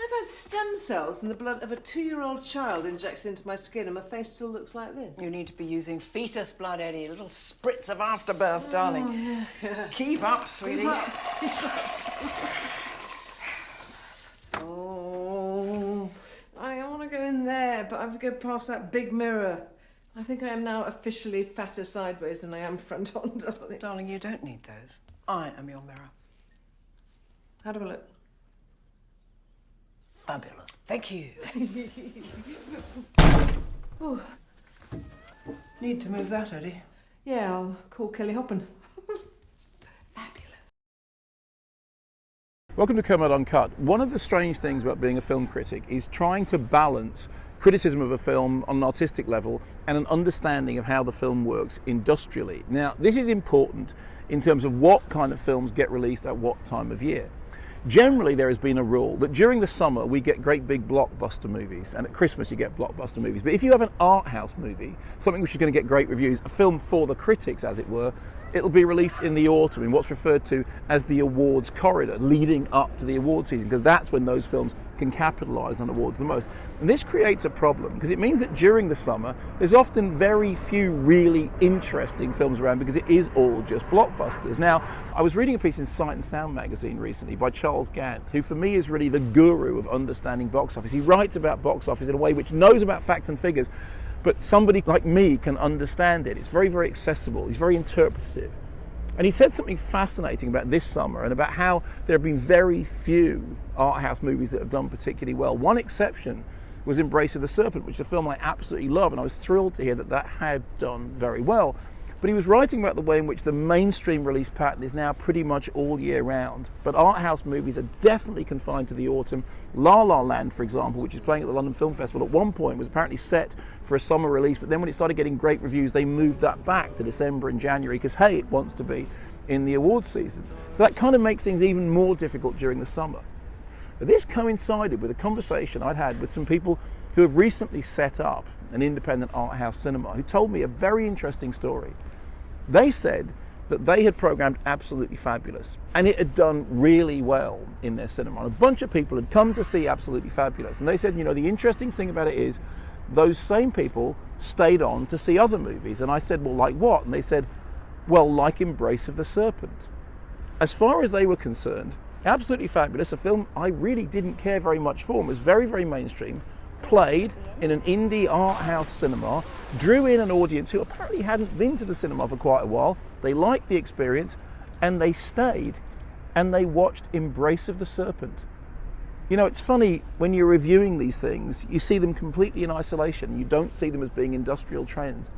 I've had stem cells in the blood of a 2-year-old child injected into my skin and my face still looks like this. You need to be using fetus blood, Eddie. A little spritz of afterbirth, darling. Yeah. Keep up, sweetie. Keep up. Oh, I want to go in there, but I have to go past that big mirror. I think I am now officially fatter sideways than I am front on, darling. Darling, you don't need those. I am your mirror. How do I look? Fabulous. Thank you. Oh. Need to move that, Eddie. Yeah, I'll call Kelly Hoppen. Fabulous. Welcome to Kermode Uncut. One of the strange things about being a film critic is trying to balance criticism of a film on an artistic level and an understanding of how the film works industrially. Now, this is important in terms of what kind of films get released at what time of year. Generally, there has been a rule that during the summer we get great big blockbuster movies, and at Christmas you get blockbuster movies. But if you have an art house movie, something which is going to get great reviews, a film for the critics as it were, it'll be released in the autumn in what's referred to as the awards corridor, leading up to the award season, because that's when those films can capitalise on awards the most. And this creates a problem because it means that during the summer there's often very few really interesting films around because it is all just blockbusters. Now, I was reading a piece in Sight and Sound magazine recently by Charles Gant, who for me is really the guru of understanding box office. He writes about box office in a way which knows about facts and figures, but somebody like me can understand it. It's very, very accessible. He's very interpretative. And he said something fascinating about this summer and about how there have been very few art house movies that have done particularly well. One exception was Embrace of the Serpent, which is a film I absolutely love, and I was thrilled to hear that that had done very well. But he was writing about the way in which the mainstream release pattern is now pretty much all year round. But art house movies are definitely confined to the autumn. La La Land, for example, which is playing at the London Film Festival, at one point was apparently set for a summer release, but then when it started getting great reviews, they moved that back to December and January because, hey, it wants to be in the awards season. So that kind of makes things even more difficult during the summer. But this coincided with a conversation I'd had with some people who have recently set up an independent art house cinema, who told me a very interesting story. They said that they had programmed Absolutely Fabulous and it had done really well in their cinema. And a bunch of people had come to see Absolutely Fabulous, and they said, you know, the interesting thing about it is those same people stayed on to see other movies. And I said, well, like what? And they said, well, like Embrace of the Serpent. As far as they were concerned, Absolutely Fabulous, a film I really didn't care very much for, was very, very mainstream, played in an indie art house cinema, drew in an audience who apparently hadn't been to the cinema for quite a while. They liked the experience and they stayed and they watched Embrace of the Serpent. You know, it's funny, when you're reviewing these things, you see them completely in isolation. You don't see them as being industrial trends.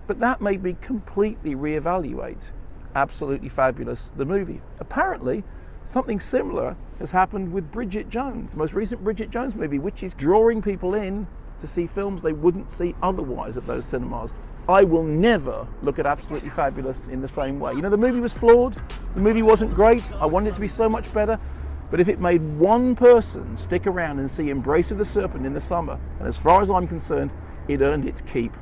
But that made me completely reevaluate Absolutely Fabulous, the movie. Apparently, something similar has happened with Bridget Jones, the most recent Bridget Jones movie, which is drawing people in to see films they wouldn't see otherwise at those cinemas. I will never look at Absolutely Fabulous in the same way. You know, the movie was flawed, the movie wasn't great, I wanted it to be so much better, but if it made one person stick around and see Embrace of the Serpent in the summer, and as far as I'm concerned, it earned its keep.